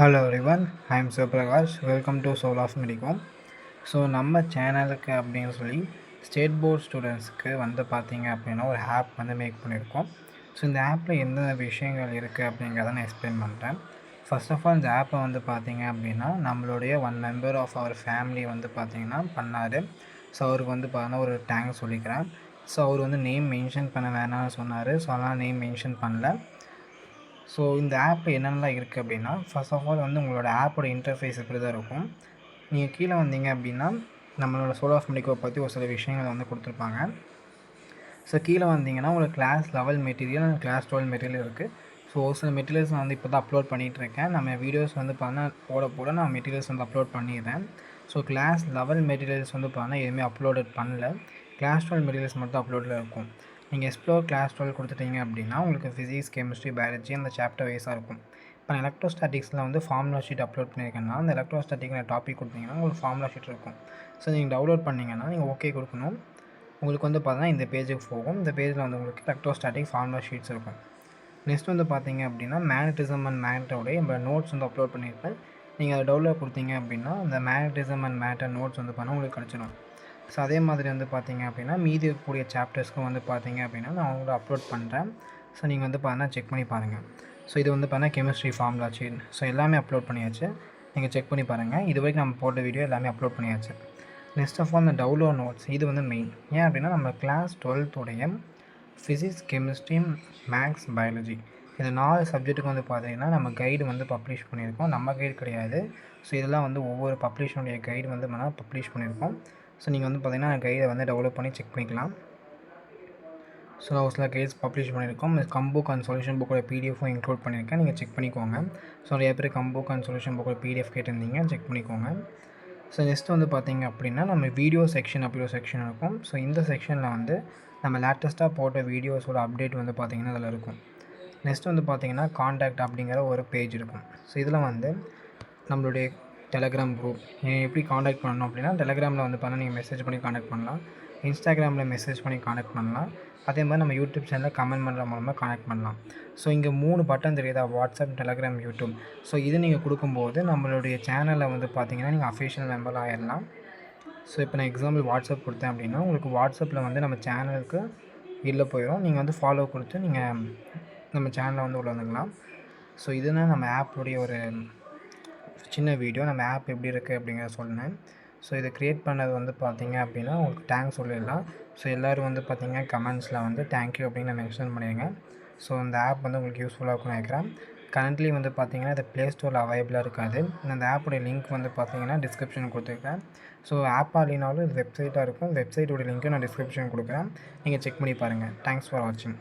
Hello everyone, I am Suprakash. Welcome to Soul of Medicom. So நம்ம சேனலுக்கு அப்படின்னு சொல்லி ஸ்டேட் போர்ட் ஸ்டூடெண்ட்ஸ்க்கு வந்து பார்த்தீங்க அப்படின்னா ஒரு ஆப் வந்து மேக் பண்ணியிருக்கோம். ஸோ இந்த ஆப்பில் எந்தெந்த விஷயங்கள் இருக்குது அப்படிங்கிறத நான் எக்ஸ்பிளைன் பண்ணுறேன். ஃபர்ஸ்ட் ஆஃப் ஆல் இந்த ஆப்பை வந்து பார்த்தீங்க அப்படின்னா நம்மளுடைய one member of our family வந்து பார்த்தீங்கன்னா பண்ணார். ஸோ அவருக்கு வந்து பார்த்தீங்கன்னா ஒரு டேங்க் சொல்லிக்கிறேன். ஸோ அவர் வந்து நேம் மென்ஷன் பண்ண வேணாம்னு சொன்னார். ஸோ அதனால் நேம் மென்ஷன் பண்ணல. ஸோ இந்த ஆப்பில் என்னென்னலாம் இருக்குது அப்படின்னா, ஃபர்ஸ்ட் ஆஃப் ஆல் வந்து உங்களோட ஆப்போட இன்டர்ஃபேஸ் இப்படி தான் இருக்கும். நீங்கள் கீழே வந்தீங்க அப்படின்னா நம்மளோட சோல் ஆஃப் மெடிக்கோ பற்றி ஒரு சில விஷயங்கள் வந்து கொடுத்துருப்பாங்க. ஸோ கீழே வந்தீங்கன்னா உங்களுக்கு class level material, class 12 material இருக்குது. ஸோ ஒரு சில மெட்டீரியல்ஸ் நான் வந்து இப்போ தான் அப்லோட் பண்ணிகிட்ருக்கேன். நம்ம வீடியோஸ் வந்து போட நான் மெட்டீரியல்ஸ் வந்து அப்லோட் பண்ணிடுறேன். ஸோ கிளாஸ் லெவல் மெட்டீரியல்ஸ் வந்து எதுவுமே அப்லோடட் பண்ணல. கிளாஸ் 12 மெட்டீரியல்ஸ் மட்டும் அப்லோடில் இருக்கும். நீங்கள் எக்ஸ்ப்ளோர் கிளாஸ் 12 கொடுத்துட்டீங்க அப்படின்னா உங்களுக்கு ஃபிசிக்ஸ், கெமிஸ்ட்ரி, பயாலஜி அந்த சாப்டர் வைஸாக இருக்கும். இப்போ நான் எலக்ட்ரோஸ்டாட்டிக்ஸில் வந்து ஃபார்முலா ஷீட் அப்லோட் பண்ணியிருக்கேன்னா அந்த எலக்ட்ரோஸ்டாட்டிக் டாபிக் கொடுத்தீங்கன்னா உங்களுக்கு ஃபார்முலா ஷீட் இருக்கும். ஸோ நீங்கள் டவுன்லோட் பண்ணிங்கன்னா நீங்கள் ஓகே கொடுக்கணும். உங்களுக்கு வந்து பார்த்தீங்கன்னா இந்த பேஜுக்கு போகும். இந்த பேஜில் வந்து உங்களுக்கு எலக்ட்ரோஸ்டாட்டிக் ஃபார்முலா ஷீட்ஸ் இருக்கும். நெக்ஸ்ட் வந்து பார்த்தீங்க அப்படின்னா மேக்னட்டிசம் அண்ட் மேக்னட்டோடைய நம்ம நோட்ஸ் வந்து அப்லோட் பண்ணியிருப்பேன். நீங்கள் அதை டவுன்லோட் கொடுத்தீங்க அப்படின்னா அந்த மேக்னட்டிசம் அண்ட் மேட்டர் நோட்ஸ் வந்து உங்களுக்கு கிடச்சிடும். ஸோ அதே மாதிரி வந்து பார்த்தீங்க அப்படின்னா மீதி இருக்கக்கூடிய சாப்டர்ஸ்க்கும் வந்து பார்த்தீங்க அப்படின்னா நான் அவங்களோட அப்லோட் பண்ணுறேன். ஸோ நீங்கள் வந்து பார்த்தீங்கன்னா செக் பண்ணி பாருங்கள். ஸோ இது வந்து பார்த்தீங்கன்னா கெமிஸ்ட்ரி ஃபார்முலா ஷீட். ஸோ எல்லாமே அப்லோட் பண்ணியாச்சு. நீங்கள் செக் பண்ணி பாருங்கள். இது வரைக்கும் நம்ம போட்ட வீடியோ எல்லாமே அப்லோட் பண்ணியாச்சு. நெக்ஸ்ட் ஆஃப் ஆல் இந்த டவுன்லோட் நோட்ஸ் இது வந்து மெயின். ஏன் அப்படின்னா நம்ம class 12 physics, chemistry, maths, biology இந்த 4 சப்ஜெக்ட்டுக்கு வந்து பார்த்தீங்கன்னா நம்ம கைடு வந்து பப்ளிஷ் பண்ணியிருக்கோம். நம்ம கைடு கிடையாது. ஸோ இதெல்லாம் வந்து ஒவ்வொரு பப்ளிஷனுடைய கைடு வந்து பப்ளிஷ் பண்ணியிருக்கோம். ஸோ நீங்கள் வந்து பார்த்தீங்கன்னா கைடை வந்து டெவலப் பண்ணி செக் பண்ணிக்கலாம். ஸோ நான் ஒரு சில கைட்ஸ் பப்ளிஷ் பண்ணியிருக்கோம். கம்புக் அண்ட் சொல்யூஷன் புக்கோட பிடிஎஃப்பும் இன்க்ளூட் பண்ணியிருக்கேன். நீங்கள் செக் பண்ணிக்கோங்க. ஸோ நிறைய பேர் கம்புக் அண்ட் சொல்யூஷன் புக்கோட பிடிஎஃப் கேட்டிருந்தீங்க, செக் பண்ணிக்கோங்க. ஸோ நெக்ஸ்ட் வந்து பார்த்தீங்க அப்படின்னா நம்ம வீடியோ செக்ஷன் அப்படி ஒரு செக்ஷன் இருக்கும். ஸோ இந்த செக்ஷனில் வந்து நம்ம லேட்டஸ்ட்டாக போட்ட வீடியோஸோட அப்டேட் வந்து பார்த்திங்கன்னா அதில் இருக்கும். நெக்ஸ்ட் வந்து பார்த்திங்கன்னா காண்டாக்ட் அப்படிங்கிற ஒரு பேஜ் இருக்கும். ஸோ இதில் வந்து நம்மளுடைய டெலகிராம் குரூப் எப்படி காண்டாக்ட் பண்ணணும் அப்படின்னா டெலகிராமில் வந்து நீங்கள் மெசேஜ் பண்ணி காண்டாக்ட் பண்ணலாம். இன்ஸ்டாகிராமில் மெசேஜ் பண்ணி காண்டாக்ட் பண்ணலாம். அதே மாதிரி நம்ம யூடியூப் சேனலில் கமெண்ட் பண்ணுற மூலமாக காண்டாக்ட் பண்ணலாம். ஸோ இங்கே 3 பட்டன் தெரியுதா, வாட்ஸ்அப், டெலகிராம், யூடியூப். ஸோ இது நீங்கள் கொடுக்கும்போது நம்மளுடைய சேனலில் வந்து பார்த்தீங்கன்னா நீங்கள் அஃபிஷியல் மெம்பர் ஆகிடலாம். ஸோ இப்போ நான் எக்ஸாம்பிள் வாட்ஸ்அப் கொடுத்தேன் அப்படின்னா உங்களுக்கு வாட்ஸ்அப்பில் வந்து நம்ம சேனலுக்கு இல்லை போயிடும். நீங்கள் வந்து ஃபாலோ கொடுத்து நீங்கள் நம்ம சேனலில் வந்து உள்ள வந்துக்கலாம். ஸோ இதுதான் நம்ம ஆப்புடைய ஒரு சின்ன வீடியோ. நம்ம ஆப் எப்படி இருக்குது அப்படிங்கிறத சொன்னேன். ஸோ இதை க்ரியேட் பண்ணது வந்து பார்த்தீங்க அப்படின்னா உங்களுக்கு தேங்க்ஸ் சொல்லிடலாம். ஸோ எல்லோரும் வந்து பார்த்தீங்கன்னா கமெண்ட்ஸில் வந்து தேங்க்யூ அப்படின்னு மென்ஷன் பண்ணிடுங்க. ஸோ இந்த ஆப் வந்து உங்களுக்கு யூஸ்ஃபுல்லாக இருக்கும்னு நினைக்கிறேன். கரண்ட்லி வந்து பார்த்தீங்கன்னா இது ப்ளே ஸ்டோரில் அவைலபிளாக இருக்காது. அந்த ஆப்போடைய லிங்க் வந்து பார்த்தீங்கன்னா டிஸ்கிரிப்ஷன் கொடுத்துருக்கேன். ஸோ ஆப்பாக இல்லைனாலும் இது வெப்சைட்டாக இருக்கும். வெப்சைட்டோட லிங்க்கும் நான் டிஸ்கிரிப்ஷன் கொடுக்குறேன். நீங்கள் செக் பண்ணி பாருங்கள். தேங்க்ஸ் ஃபார் வாட்சிங்.